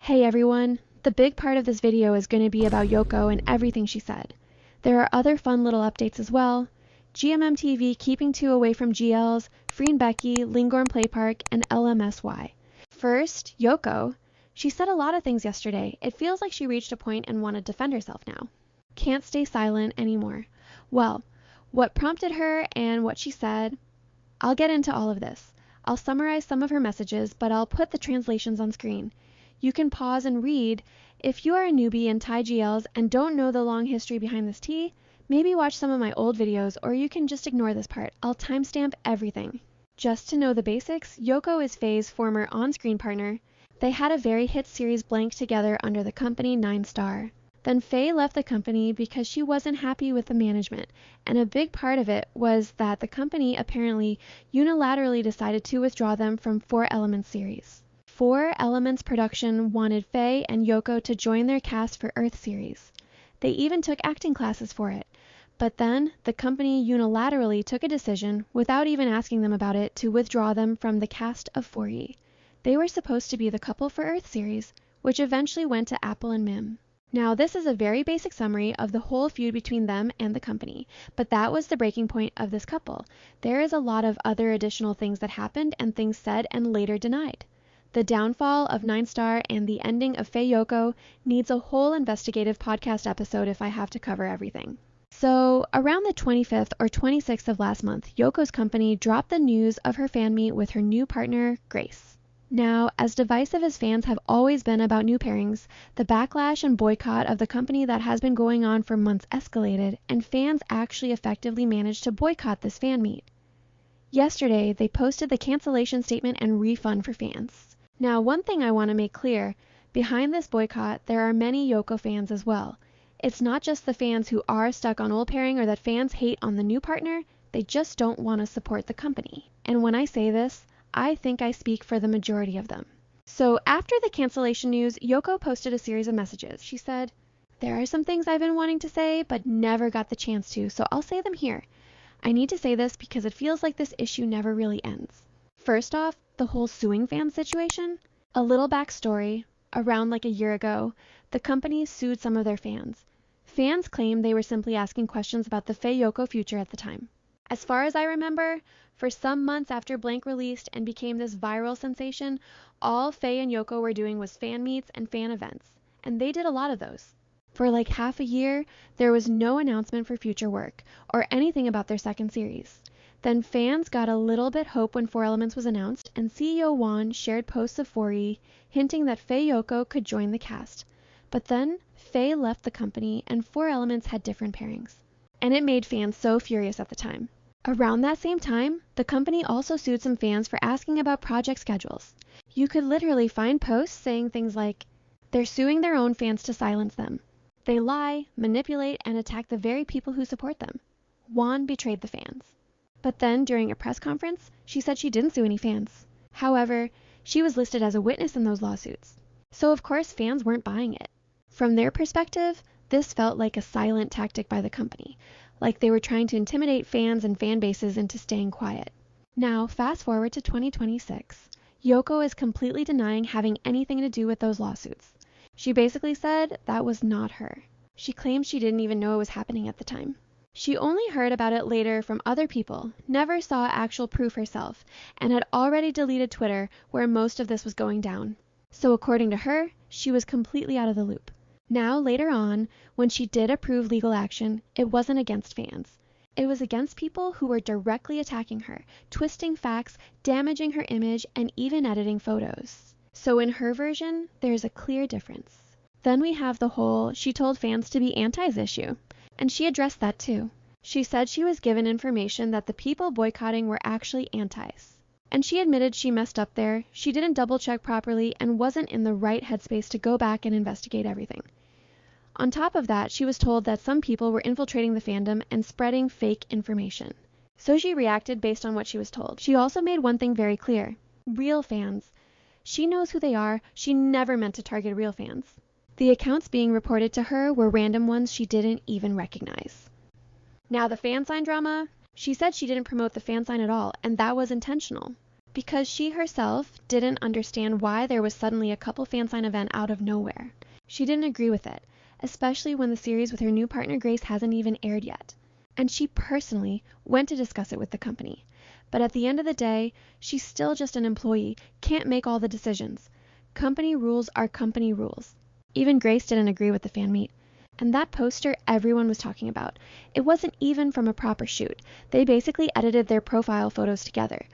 Hey everyone, the big part of this video is going to be about Yoko and everything she said. There are other fun little updates as well. GMMTV keeping 2 away from GLs, FREEN Becky, LingOrm Playpark, and LMSY. First, Yoko. She said a lot of things yesterday. It feels like she reached a point and wanted to defend herself now. Can't stay silent anymore. Well, what prompted her and what she said, I'll get into all of this. I'll summarize some of her messages, but I'll put the translations on screen. You can pause and read. If you are a newbie in Thai GLs and don't know the long history behind this tea, maybe watch some of my old videos, or you can just ignore this part. I'll timestamp everything. Just to know the basics, Yoko is Faye's former on-screen partner. They had a very hit series Blank together under the company 9-Star. Then Faye left the company because she wasn't happy with the management, and a big part of it was that the company apparently unilaterally decided to withdraw them from 4 Elements series. 4 Elements production wanted Faye and Yoko to join their cast for Earth series. They even took acting classes for it. But then, the company unilaterally took a decision, without even asking them about it, to withdraw them from the cast of 4E. They were supposed to be the couple for Earth series, which eventually went to Apple and Mim. Now, this is a very basic summary of the whole feud between them and the company, but that was the breaking point of this couple. There is a lot of other additional things that happened and things said and later denied. The downfall of 9-Star and the ending of fayeyoko needs a whole investigative podcast episode if I have to cover everything. So, around the 25th or 26th of last month, Yoko's company dropped the news of her fan meet with her new partner, Grace. Now, as divisive as fans have always been about new pairings, the backlash and boycott of the company that has been going on for months escalated, and fans actually effectively managed to boycott this fan meet. Yesterday, they posted the cancellation statement and refund for fans. Now, one thing I want to make clear, behind this boycott, there are many Yoko fans as well. It's not just the fans who are stuck on old pairing or that fans hate on the new partner, they just don't want to support the company. And when I say this, I think I speak for the majority of them. So after the cancellation news, Yoko posted a series of messages. She said, "There are some things I've been wanting to say, but never got the chance to, so I'll say them here. I need to say this because it feels like this issue never really ends. First off, the whole suing fans situation. A little backstory. Around like a year ago, the company sued some of their fans. Fans claimed they were simply asking questions about the Faye-Yoko future at the time. As far as I remember, for some months after Blank released and became this viral sensation, all Faye and Yoko were doing was fan meets and fan events, and they did a lot of those. For like half a year, there was no announcement for future work, or anything about their second series. Then fans got a little bit hope when 4 Elements was announced, and CEO Juan shared posts of 4E, hinting that Faye-Yoko could join the cast. But then, Faye left the company, and 4 Elements had different pairings. And it made fans so furious at the time. Around that same time, the company also sued some fans for asking about project schedules. You could literally find posts saying things like, "They're suing their own fans to silence them. They lie, manipulate, and attack the very people who support them. Juan betrayed the fans." But then, during a press conference, she said she didn't sue any fans. However, she was listed as a witness in those lawsuits. So of course fans weren't buying it. From their perspective, this felt like a silent tactic by the company, like they were trying to intimidate fans and fan bases into staying quiet. Now, fast forward to 2026. Yoko is completely denying having anything to do with those lawsuits. She basically said that was not her. She claims she didn't even know it was happening at the time. She only heard about it later from other people, never saw actual proof herself, and had already deleted Twitter where most of this was going down. So according to her, she was completely out of the loop. Now, later on, when she did approve legal action, it wasn't against fans. It was against people who were directly attacking her, twisting facts, damaging her image, and even editing photos. So in her version, there's a clear difference. Then we have the whole "she told fans to be antis" issue. And she addressed that too. She said she was given information that the people boycotting were actually antis. And she admitted she messed up there, she didn't double check properly, and wasn't in the right headspace to go back and investigate everything. On top of that, she was told that some people were infiltrating the fandom and spreading fake information. So she reacted based on what she was told. She also made one thing very clear. Real fans. She knows who they are, she never meant to target real fans. The accounts being reported to her were random ones she didn't even recognize. Now the fan sign drama, she said she didn't promote the fan sign at all, and that was intentional. because she herself didn't understand why there was suddenly a couple fan sign event out of nowhere. She didn't agree with it, especially when the series with her new partner Grace hasn't even aired yet. And she personally went to discuss it with the company. But at the end of the day, she's still just an employee, can't make all the decisions. Company rules are company rules. Even Grace didn't agree with the fan meet. And that poster everyone was talking about. It wasn't even from a proper shoot. They basically edited their profile photos together.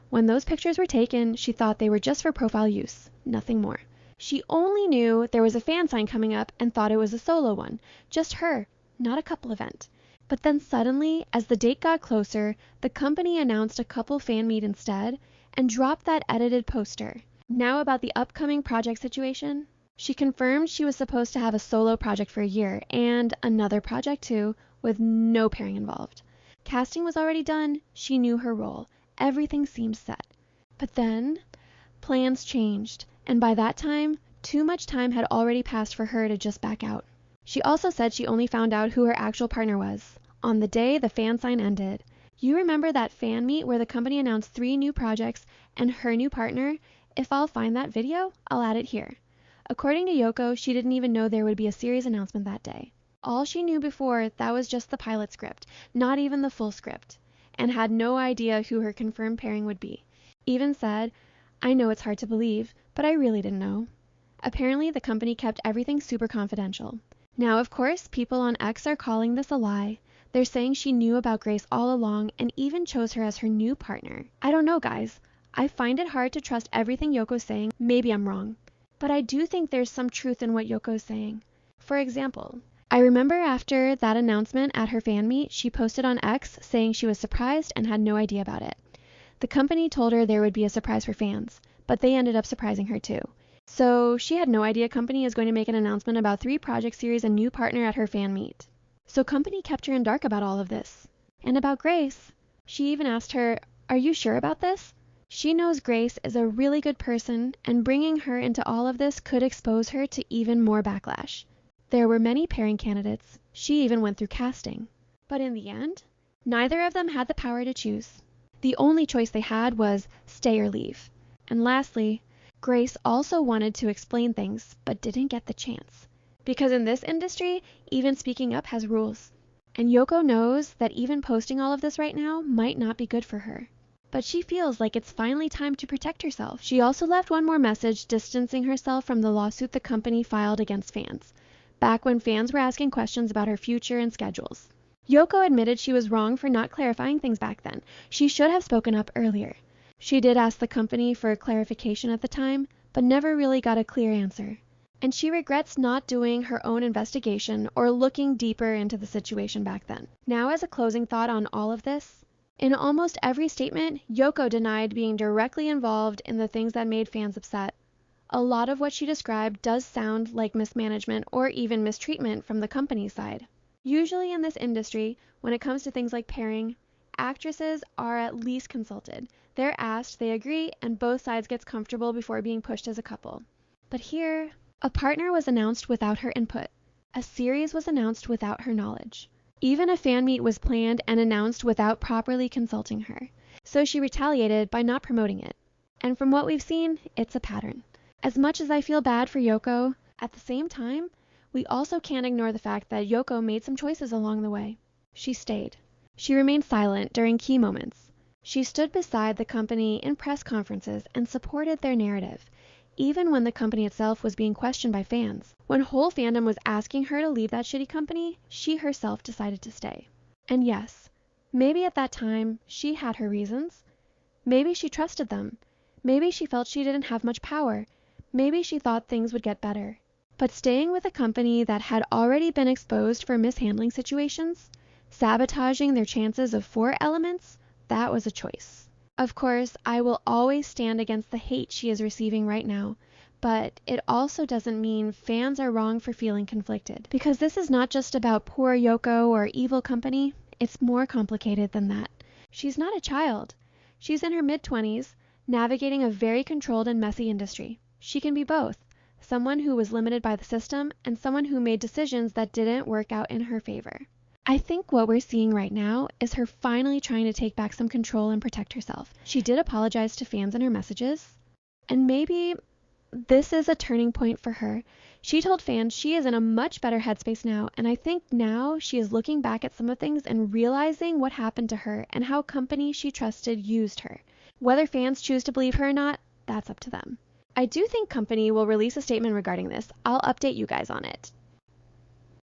When those pictures were taken, she thought they were just for profile use, nothing more. She only knew there was a fan sign coming up and thought it was a solo one, just her, not a couple event. But then suddenly, as the date got closer, the company announced a couple fan meet instead and dropped that edited poster. Now about the upcoming project situation. She confirmed she was supposed to have a solo project for a year and another project too, with no pairing involved. Casting was already done. She knew her role. Everything seemed set. But then, plans changed, and by that time, too much time had already passed for her to just back out. She also said she only found out who her actual partner was on the day the fan sign ended. You remember that fan meet where the company announced 3 new projects and her new partner? If I'll find that video, I'll add it here. According to Yoko, she didn't even know there would be a series announcement that day. All she knew before, that was just the pilot script, not even the full script, and had no idea who her confirmed pairing would be. Even said, I know it's hard to believe, but I really didn't know. Apparently, the company kept everything super confidential. Now, of course, people on X are calling this a lie. They're saying she knew about Grace all along and even chose her as her new partner. I don't know, guys. I find it hard to trust everything Yoko's saying. Maybe I'm wrong. But I do think there's some truth in what Yoko's saying. For example, I remember after that announcement at her fan meet, she posted on X saying she was surprised and had no idea about it. The company told her there would be a surprise for fans, but they ended up surprising her too. So she had no idea company is going to make an announcement about 3 project series and new partner at her fan meet. So company kept her in dark about all of this. And about Grace, she even asked her, are you sure about this? She knows Grace is a really good person, and bringing her into all of this could expose her to even more backlash. There were many pairing candidates. She even went through casting. But in the end, neither of them had the power to choose. The only choice they had was stay or leave. And lastly, Grace also wanted to explain things, but didn't get the chance. Because in this industry, even speaking up has rules. And Yoko knows that even posting all of this right now might not be good for her. But she feels like it's finally time to protect herself. She also left one more message distancing herself from the lawsuit the company filed against fans, back when fans were asking questions about her future and schedules. Yoko admitted she was wrong for not clarifying things back then. She should have spoken up earlier. She did ask the company for clarification at the time, but never really got a clear answer. And she regrets not doing her own investigation or looking deeper into the situation back then. Now, as a closing thought on all of this, in almost every statement, Yoko denied being directly involved in the things that made fans upset. A lot of what she described does sound like mismanagement or even mistreatment from the company's side. Usually in this industry, when it comes to things like pairing, actresses are at least consulted. They're asked, they agree, and both sides gets comfortable before being pushed as a couple. But here, a partner was announced without her input. A series was announced without her knowledge. Even a fan meet was planned and announced without properly consulting her. So she retaliated by not promoting it. And from what we've seen, it's a pattern. As much as I feel bad for Yoko, at the same time, we also can't ignore the fact that Yoko made some choices along the way. She stayed. She remained silent during key moments. She stood beside the company in press conferences and supported their narrative, even when the company itself was being questioned by fans. When whole fandom was asking her to leave that shitty company, she herself decided to stay. And yes, maybe at that time, she had her reasons. Maybe she trusted them. Maybe she felt she didn't have much power. Maybe she thought things would get better. But staying with a company that had already been exposed for mishandling situations, sabotaging their chances of 4 elements, that was a choice. Of course, I will always stand against the hate she is receiving right now, but it also doesn't mean fans are wrong for feeling conflicted. Because this is not just about poor Yoko or evil company, it's more complicated than that. She's not a child. She's in her mid-20s, navigating a very controlled and messy industry. She can be both, someone who was limited by the system and someone who made decisions that didn't work out in her favor. I think what we're seeing right now is her finally trying to take back some control and protect herself. She did apologize to fans in her messages, and maybe this is a turning point for her. She told fans she is in a much better headspace now, and I think now she is looking back at some of things and realizing what happened to her and how companies she trusted used her. Whether fans choose to believe her or not, that's up to them. I do think company will release a statement regarding this. I'll update you guys on it.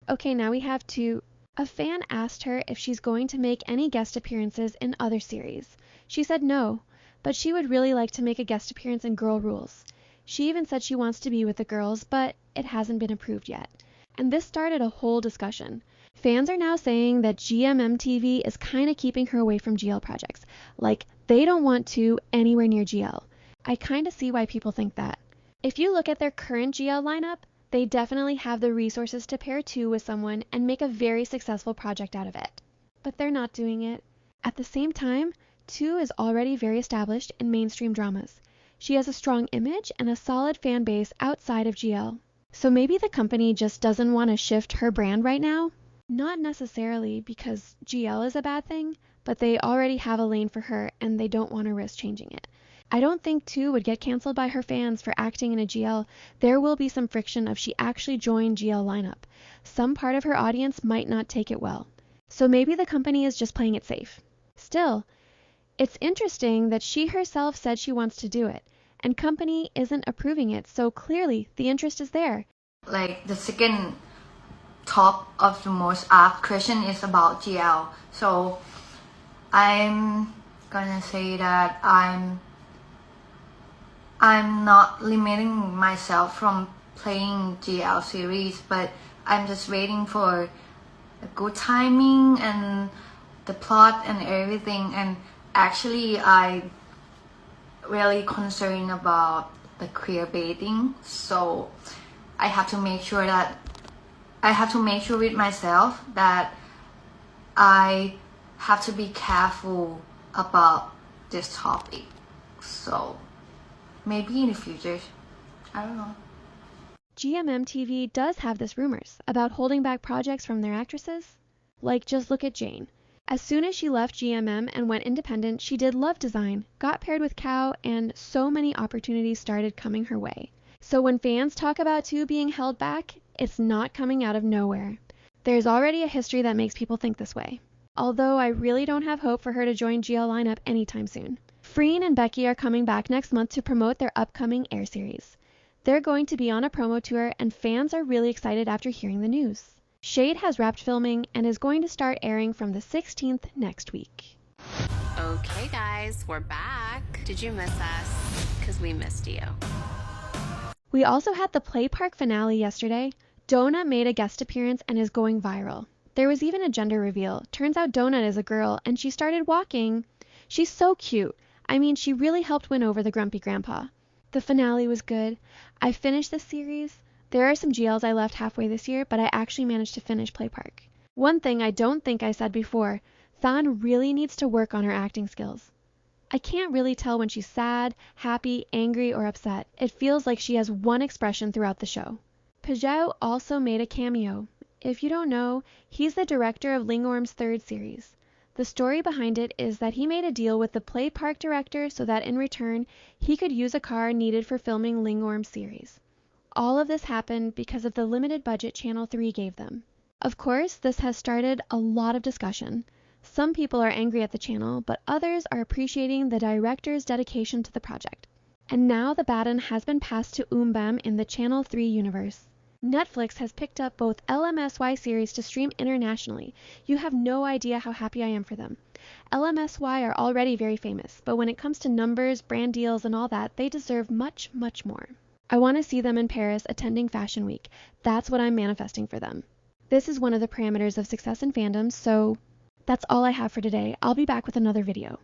Okay, now we have to... A fan asked her if she's going to make any guest appearances in other series. She said no, but she would really like to make a guest appearance in Girl Rules. She even said she wants to be with the girls, but it hasn't been approved yet. And this started a whole discussion. Fans are now saying that GMMTV is kind of keeping her away from GL projects. Like, they don't want to anywhere near GL. I kind of see why people think that. If you look at their current GL lineup, they definitely have the resources to pair 2 with someone and make a very successful project out of it. But they're not doing it. At the same time, 2 is already very established in mainstream dramas. She has a strong image and a solid fan base outside of GL. So maybe the company just doesn't want to shift her brand right now? Not necessarily because GL is a bad thing, but they already have a lane for her and they don't want to risk changing it. I don't think 2 would get canceled by her fans for acting in a GL. There will be some friction if she actually joined GL lineup. Some part of her audience might not take it well. So maybe the company is just playing it safe. Still, it's interesting that she herself said she wants to do it, and company isn't approving it, so clearly the interest is there. Like the second top of the most asked question is about GL. So I'm gonna say that I'm not limiting myself from playing GL series, but I'm just waiting for a good timing and the plot and everything. And actually I really concerned about the queer baiting, so I have to make sure with myself that I have to be careful about this topic. So maybe in the future, I don't know. GMMTV does have this rumors about holding back projects from their actresses. Like, just look at Jane. As soon as she left GMM and went independent, she did Love Design, got paired with Cow, and so many opportunities started coming her way. So when fans talk about 2 being held back, it's not coming out of nowhere. There's already a history that makes people think this way. Although I really don't have hope for her to join GL lineup anytime soon. FREEN and Becky are coming back next month to promote their upcoming air series. They're going to be on a promo tour, and fans are really excited after hearing the news. Shade has wrapped filming and is going to start airing from the 16th next week. Okay guys, we're back. Did you miss us? Because we missed you. We also had the Playpark Finale yesterday. Donut made a guest appearance and is going viral. There was even a gender reveal. Turns out Donut is a girl and she started walking. She's so cute. I mean, she really helped win over the grumpy grandpa. The finale was good. I finished the series. There are some GLs I left halfway this year, but I actually managed to finish Playpark. One thing I don't think I said before, Than really needs to work on her acting skills. I can't really tell when she's sad, happy, angry, or upset. It feels like she has one expression throughout the show. Pajau also made a cameo. If you don't know, he's the director of LingOrm's 3rd series. The story behind it is that he made a deal with the Playpark director so that in return, he could use a car needed for filming LingOrm's series. All of this happened because of the limited budget Channel 3 gave them. Of course, this has started a lot of discussion. Some people are angry at the channel, but others are appreciating the director's dedication to the project. And now the baton has been passed to Umbam in the Channel 3 universe. Netflix has picked up both LMSY series to stream internationally. You have no idea how happy I am for them. LMSY are already very famous, but when it comes to numbers, brand deals, and all that, they deserve much, much more. I want to see them in Paris attending Fashion Week. That's what I'm manifesting for them. This is one of the parameters of success in fandoms, so that's all I have for today. I'll be back with another video.